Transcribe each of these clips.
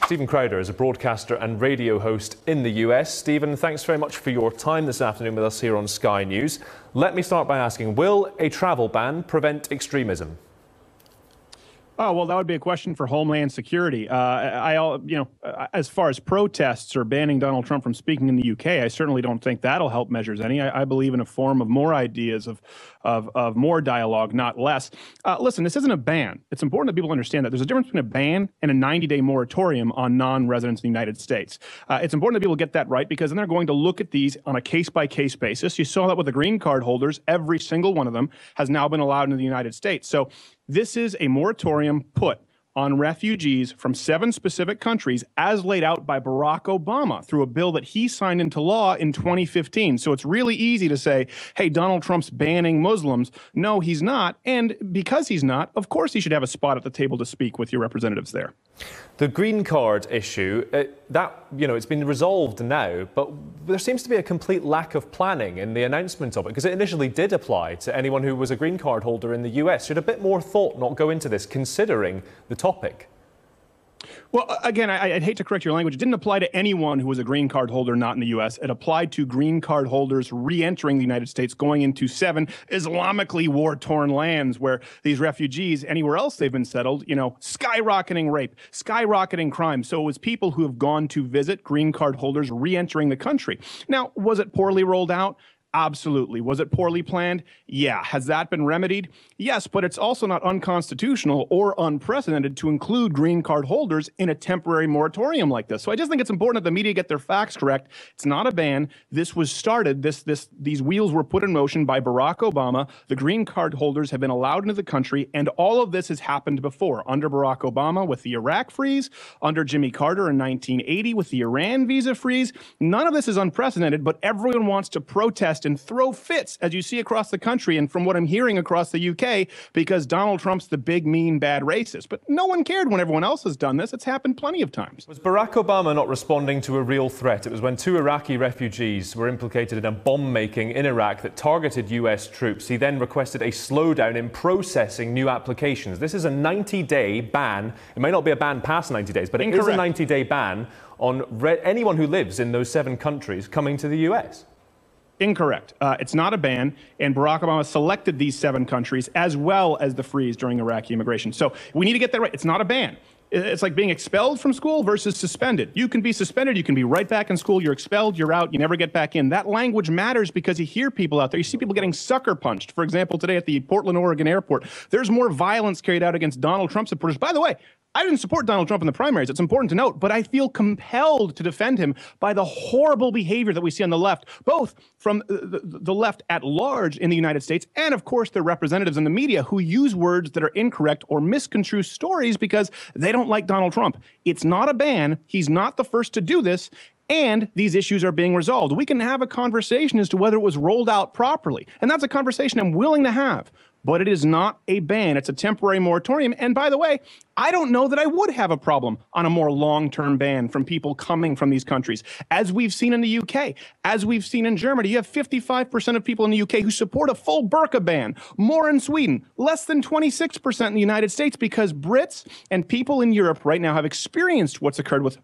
Stephen Crowder is a broadcaster and radio host in the US. Stephen, thanks very much for your time this afternoon with us here on Sky News. Let me start by asking, will a travel ban prevent extremism? Oh, well, that would be a question for Homeland Security. As far as protests or banning Donald Trump from speaking in the UK, I certainly don't think that'll help measures any. I believe in a form of more ideas, of more dialogue, not less. Listen, this isn't a ban. It's important that people understand that there's a difference between a ban and a 90-day moratorium on non-residents in the United States. It's important that people get that right, because then they're going to look at these on a case-by-case basis. You saw that with the green card holders. Every single one of them has now been allowed into the United States. So this is a moratorium put on refugees from 7 specific countries as laid out by Barack Obama through a bill that he signed into law in 2015. So it's really easy to say, hey, Donald Trump's banning Muslims. No, he's not. And because he's not, of course he should have a spot at the table to speak with your representatives there. The green card issue, it's been resolved now, but there seems to be a complete lack of planning in the announcement of it, because it initially did apply to anyone who was a green card holder in the US. Should a bit more thought not go into this, considering the topic? Well, again, I'd hate to correct your language. It didn't apply to anyone who was a green card holder not in the U.S. It applied to green card holders re-entering the United States, going into 7 Islamically war-torn lands where these refugees, anywhere else they've been settled, skyrocketing rape, skyrocketing crime. So it was people who have gone to visit green card holders re-entering the country. Now, was it poorly rolled out? Absolutely. Was it poorly planned? Yeah. Has that been remedied? Yes, but it's also not unconstitutional or unprecedented to include green card holders in a temporary moratorium like this. So I just think it's important that the media get their facts correct. It's not a ban. This was started. These wheels were put in motion by Barack Obama. The green card holders have been allowed into the country, and all of this has happened before. Under Barack Obama with the Iraq freeze, under Jimmy Carter in 1980 with the Iran visa freeze. None of this is unprecedented, but everyone wants to protest and throw fits, as you see across the country and from what I'm hearing across the UK, because Donald Trump's the big, mean, bad racist. But no one cared when everyone else has done this. It's happened plenty of times. Was Barack Obama not responding to a real threat? It was when 2 Iraqi refugees were implicated in a bomb-making in Iraq that targeted US troops. He then requested a slowdown in processing new applications. This is a 90-day ban. It may not be a ban past 90 days, but it is a 90-day ban on anyone who lives in those 7 countries coming to the US. Incorrect. It's not a ban, and Barack Obama selected these 7 countries as well as the freeze during Iraqi immigration. So we need to get that right. It's not a ban. It's like being expelled from school versus suspended. You can be suspended, you can be right back in school, you're expelled, you're out, you never get back in. That language matters because you hear people out there. You see people getting sucker punched. For example, today at the Portland, Oregon airport, there's more violence carried out against Donald Trump supporters. By the way, I didn't support Donald Trump in the primaries. It's important to note, but I feel compelled to defend him by the horrible behavior that we see on the left, both from the left at large in the United States and, of course, their representatives in the media who use words that are incorrect or misconstrue stories because they don't like Donald Trump. It's not a ban. He's not the first to do this. And these issues are being resolved. We can have a conversation as to whether it was rolled out properly. And that's a conversation I'm willing to have. But it is not a ban. It's a temporary moratorium. And by the way, I don't know that I would have a problem on a more long-term ban from people coming from these countries. As we've seen in the UK, as we've seen in Germany, you have 55% of people in the UK who support a full burqa ban. More in Sweden, less than 26% in the United States, because Brits and people in Europe right now have experienced what's occurred with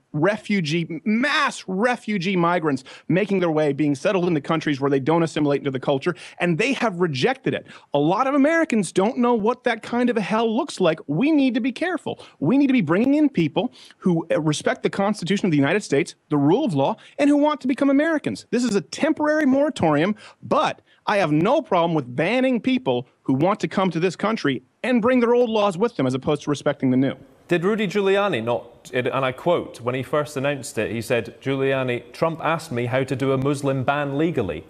mass refugee migrants making their way, being settled in the countries where they don't assimilate into the culture, and they have rejected it. A lot of Americans don't know what that kind of a hell looks like. We need to be careful. We need to be bringing in people who respect the Constitution of the United States, the rule of law, and who want to become Americans. This is a temporary moratorium, but I have no problem with banning people who want to come to this country and bring their old laws with them as opposed to respecting the new. Did Rudy Giuliani not, and I quote, when he first announced it, he said, Trump asked me how to do a Muslim ban legally.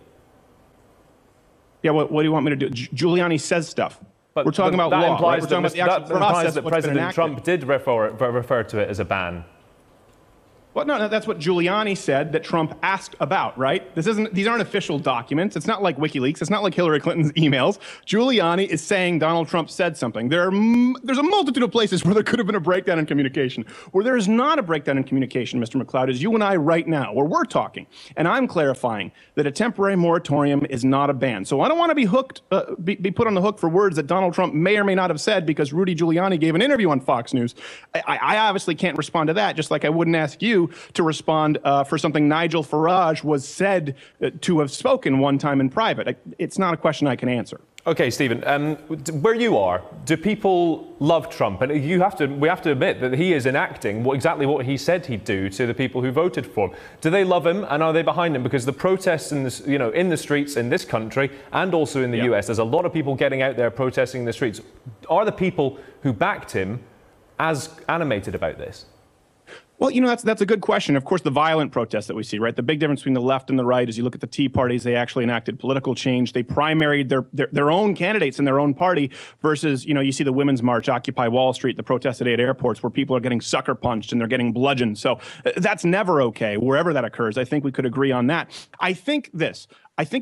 Yeah, what do you want me to do? Giuliani says stuff. But we're talking about law, right? We're talking about the actual process that President Trump did refer to it as a ban. Well, no, that's what Giuliani said that Trump asked about, right? These aren't official documents. It's not like WikiLeaks. It's not like Hillary Clinton's emails. Giuliani is saying Donald Trump said something. There's a multitude of places where there could have been a breakdown in communication. Where there is not a breakdown in communication, Mr. McLeod, is you and I right now, where we're talking. And I'm clarifying that a temporary moratorium is not a ban. So I don't want to be put on the hook for words that Donald Trump may or may not have said because Rudy Giuliani gave an interview on Fox News. I obviously can't respond to that, just like I wouldn't ask you to respond for something Nigel Farage was said to have spoken one time in private. It's not a question I can answer. Okay, Stephen, where you are, do people love Trump? And we have to admit that he is enacting exactly what he said he'd do to the people who voted for him. Do they love him, and are they behind him? Because the protests in the streets in this country and also in the US, there's a lot of people getting out there protesting in the streets. Are the people who backed him as animated about this? Well, that's a good question. Of course, the violent protests that we see, right? The big difference between the left and the right is you look at the Tea Parties, they actually enacted political change. They primaried their own candidates in their own party versus, you see the Women's March, Occupy Wall Street, the protests at 8 airports where people are getting sucker punched and they're getting bludgeoned. So that's never okay, wherever that occurs. I think we could agree on that. I think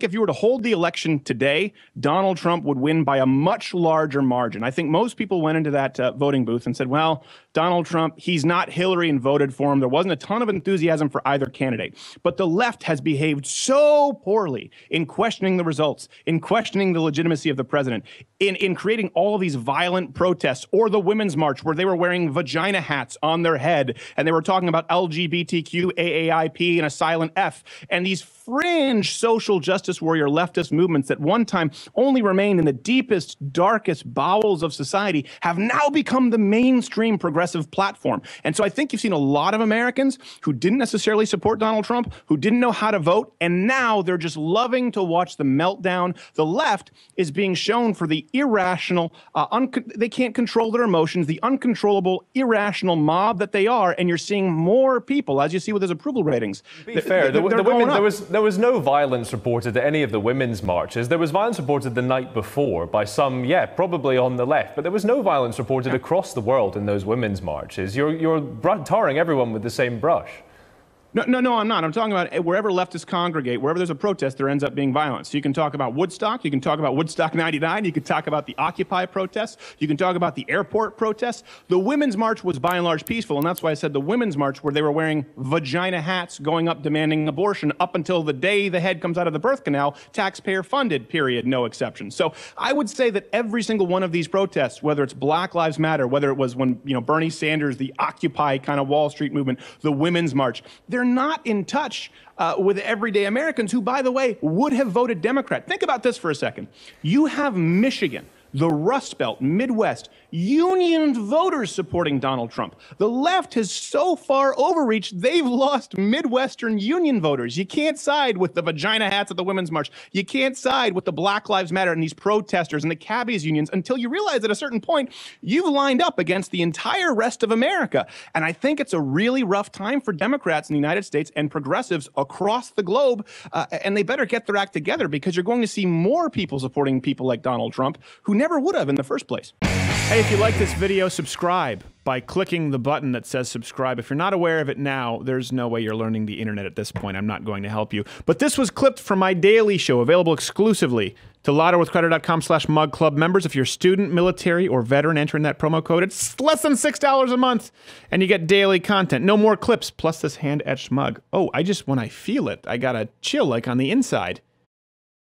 if you were to hold the election today, Donald Trump would win by a much larger margin. I think most people went into that voting booth and said, well, Donald Trump, he's not Hillary, and voted for him. There wasn't a ton of enthusiasm for either candidate. But the left has behaved so poorly in questioning the results, in questioning the legitimacy of the president, in creating all of these violent protests, or the Women's March where they were wearing vagina hats on their head and they were talking about LGBTQ, AAIP, and a silent F, and these fringe social justice warrior leftist movements that one time only remained in the deepest, darkest bowels of society have now become the mainstream progressive platform. And so I think you've seen a lot of Americans who didn't necessarily support Donald Trump, who didn't know how to vote, and now they're just loving to watch the meltdown. The left is being shown for the irrational, they can't control their emotions, the uncontrollable, irrational mob that they are, and you're seeing more people, as you see with his approval ratings. To be fair, there was no violence reported at any of the women's marches. There was violence reported the night before by some, probably on the left, but there was no violence reported across the world in those women's marches. You're tarring everyone with the same brush. No, I'm not. I'm talking about wherever leftists congregate, wherever there's a protest, there ends up being violence. So you can talk about Woodstock, you can talk about Woodstock 99, you can talk about the Occupy protests, you can talk about the airport protests. The Women's March was by and large peaceful, and that's why I said the Women's March, where they were wearing vagina hats, going up demanding abortion up until the day the head comes out of the birth canal, taxpayer funded, period, no exceptions. So I would say that every single one of these protests, whether it's Black Lives Matter, whether it was when Bernie Sanders, the Occupy kind of Wall Street movement, the Women's March, they're not in touch with everyday Americans who, by the way, would have voted Democrat. Think about this for a second. You have Michigan, the Rust Belt, Midwest, union voters supporting Donald Trump. The left has so far overreached, they've lost Midwestern union voters. You can't side with the vagina hats at the Women's March. You can't side with the Black Lives Matter and these protesters and the cabbies unions until you realize at a certain point, you've lined up against the entire rest of America. And I think it's a really rough time for Democrats in the United States and progressives across the globe. And they better get their act together, because you're going to see more people supporting people like Donald Trump who never would have in the first place. Hey, if you like this video, subscribe by clicking the button that says subscribe. If you're not aware of it now, there's no way you're learning the internet at this point. I'm not going to help you. But this was clipped from my daily show, available exclusively to LottoWithCredit.com/MugClub members. If you're student, military, or veteran, enter in that promo code. It's less than $6 a month, and you get daily content. No more clips, plus this hand-etched mug. Oh, when I feel it, I got a chill like on the inside.